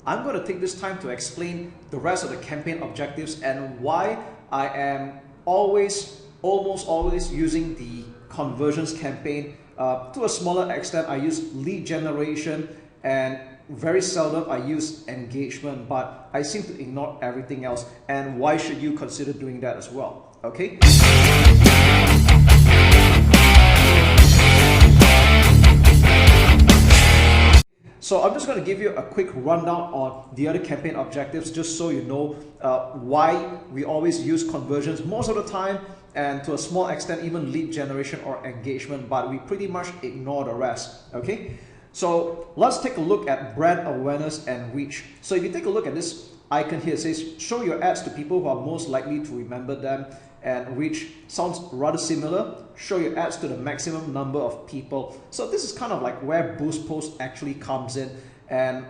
I'm going to take this time to explain the rest of the campaign objectives and why I am almost always using the conversions campaign. To a smaller extent, I use lead generation, and very seldom I use engagement, but I seem to ignore everything else. And why should you consider doing that as well? Okay. So I'm just going to give you a quick rundown on the other campaign objectives, just so you know why we always use conversions most of the time, and to a small extent even lead generation or engagement, but we pretty much ignore the rest. Okay, so let's take a look at brand awareness and reach. So if you take a look at this icon here, it says show your ads to people who are most likely to remember them, and reach sounds rather similar. Show your ads to the maximum number of people. So this is kind of like where boost post actually comes in. And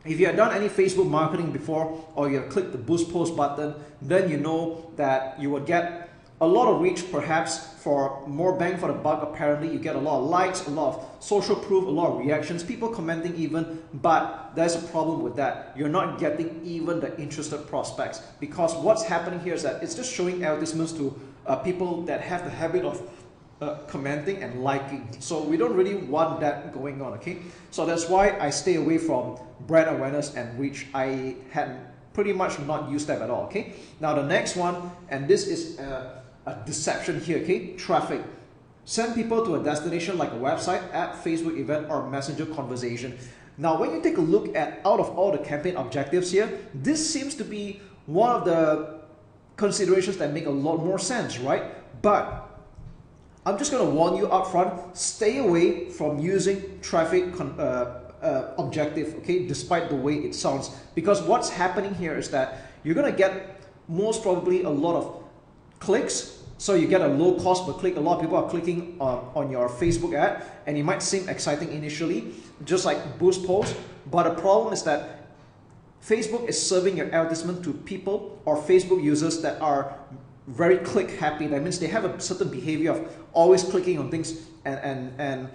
if you have done any Facebook marketing before, or you have clicked the boost post button, then you know that you will get a lot of reach, perhaps for more bang for the buck. Apparently you get a lot of likes, a lot of social proof, a lot of reactions, people commenting even, but there's a problem with that. You're not getting even the interested prospects, because what's happening here is that it's just showing advertisements to people that have the habit of commenting and liking. So we don't really want that going on. Okay, so that's why I stay away from brand awareness and reach. I had pretty much not used that at all. Okay, now the next one, and this is a deception here. Okay, traffic. Send people to a destination like a website, app, Facebook event, or messenger conversation. Now when you take a look at out of all the campaign objectives here, this seems to be one of the considerations that make a lot more sense, right? But I'm just going to warn you up front, stay away from using traffic objective, okay, despite the way it sounds, because what's happening here is that you're going to get most probably a lot of clicks. So you get a low cost per click. A lot of people are clicking on your Facebook ad, and it might seem exciting initially, just like boost post. But the problem is that Facebook is serving your advertisement to people or Facebook users that are very click happy. That means they have a certain behavior of always clicking on things, and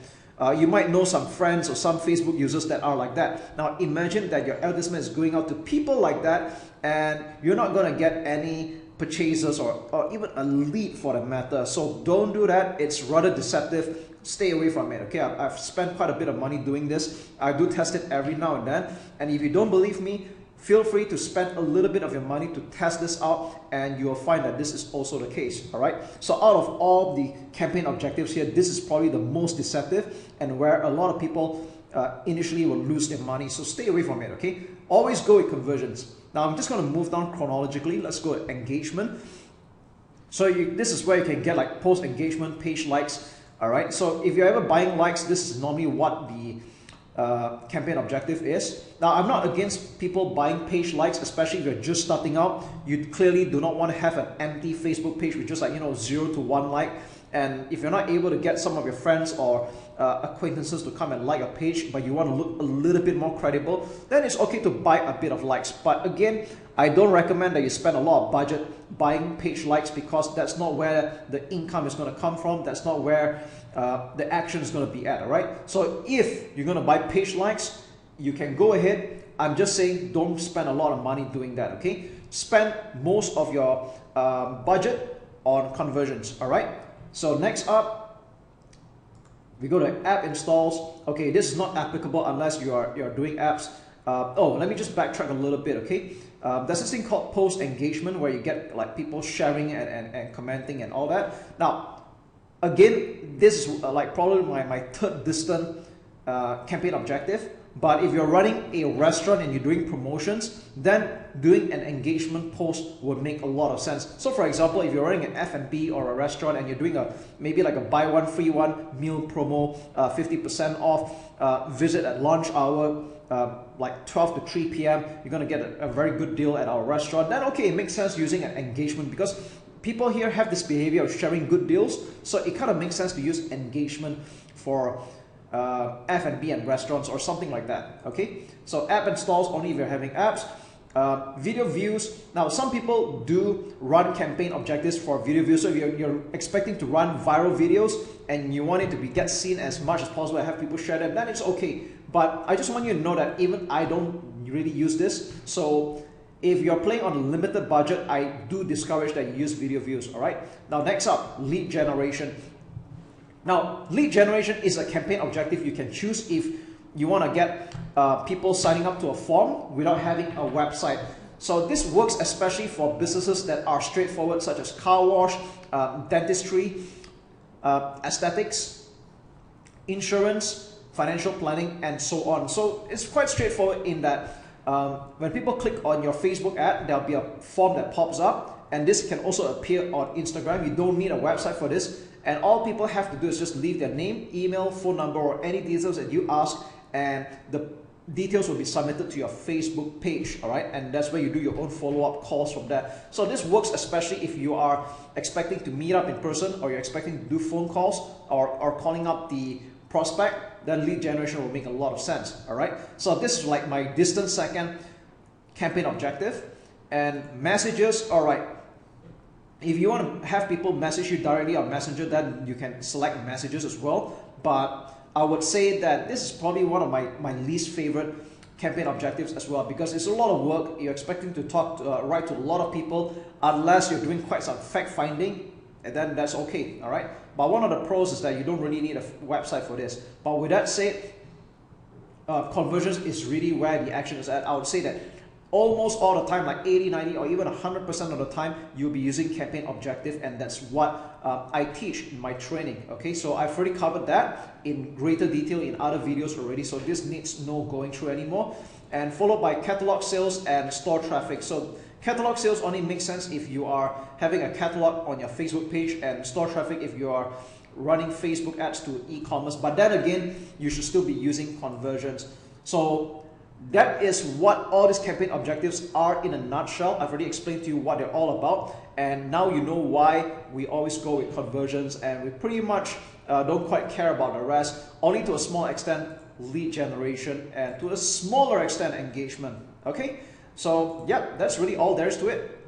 you might know some friends or some Facebook users that are like that. Now imagine that your advertisement is going out to people like that, and you're not going to get any purchasers or even a lead for that matter. So don't do that. It's rather deceptive. Stay away from it. Okay, I've spent quite a bit of money doing this. I do test it every now and then, and if you don't believe me, feel free to spend a little bit of your money to test this out, and you'll find that this is also the case. All right, so out of all the campaign objectives here, this is probably the most deceptive, and where a lot of people initially will lose their money. So stay away from it. Okay, always go with conversions. Now I'm just going to move down chronologically. Let's go with engagement. So this is where you can get like post engagement, page likes. All right, so if you're ever buying likes, this is normally what the campaign objective is. Now I'm not against people buying page likes, especially if you're just starting out. You clearly do not want to have an empty Facebook page with just like 0 to 1 like. And if you're not able to get some of your friends or acquaintances to come and like a page, but you want to look a little bit more credible, then it's okay to buy a bit of likes. But again, I don't recommend that you spend a lot of budget buying page likes, because that's not where the income is going to come from. That's not where the action is going to be at. All right, so if you're going to buy page likes, you can go ahead. I'm just saying, don't spend a lot of money doing that. Okay, spend most of your budget on conversions. All right, so next up, we go to app installs. Okay, this is not applicable unless you're doing apps. Let me just backtrack a little bit. Okay, there's this thing called post engagement, where you get like people sharing and commenting and all that. Now again, this is like probably my third distant campaign objective. But if you're running a restaurant and you're doing promotions, then doing an engagement post would make a lot of sense. So for example, if you're running an F&B or a restaurant and you're doing maybe like a buy one free one meal promo, 50% off, visit at lunch hour, like 12 to 3 p.m, you're going to get a very good deal at our restaurant, then okay, it makes sense using an engagement, because people here have this behavior of sharing good deals. So it kind of makes sense to use engagement for F&B and restaurants or something like that. Okay, so app installs only if you're having apps. Video views. Now some people do run campaign objectives for video views. So if you're expecting to run viral videos and you want it to get seen as much as possible and have people share them, then it's okay. But I just want you to know that even I don't really use this. So if you're playing on a limited budget, I do discourage that you use video views. All right. Now next up, lead generation. Now lead generation is a campaign objective you can choose if you want to get people signing up to a form without having a website. So this works especially for businesses that are straightforward, such as car wash, dentistry, aesthetics, insurance, financial planning, and so on. So it's quite straightforward in that when people click on your Facebook ad, there'll be a form that pops up, and this can also appear on Instagram. You don't need a website for this, and all people have to do is just leave their name, email, phone number, or any details that you ask, and the details will be submitted to your Facebook page. All right, and that's where you do your own follow-up calls from that. So this works especially if you are expecting to meet up in person, or you're expecting to do phone calls, or calling up the prospect. Then lead generation will make a lot of sense. All right, so this is like my distant second campaign objective. And messages, all right, if you want to have people message you directly on Messenger, then you can select messages as well. But I would say that this is probably one of my least favorite campaign objectives as well, because it's a lot of work. You're expecting to write to a lot of people, unless you're doing quite some fact finding, and then that's okay. All right. But one of the pros is that you don't really need a website for this. But with that said, conversions is really where the action is at. I would say that almost all the time, like 80, 90, or even 100% of the time, you'll be using campaign objective, and that's what I teach in my training. Okay, so I've already covered that in greater detail in other videos already, so this needs no going through anymore. And followed by catalog sales and store traffic. So catalog sales only makes sense if you are having a catalog on your Facebook page, and store traffic if you are running Facebook ads to e-commerce. But then again, you should still be using conversions. So that is what all these campaign objectives are in a nutshell. I've already explained to you what they're all about, and now you know why we always go with conversions, and we pretty much don't quite care about the rest, only to a small extent lead generation, and to a smaller extent engagement. Okay, so yeah, that's really all there is to it.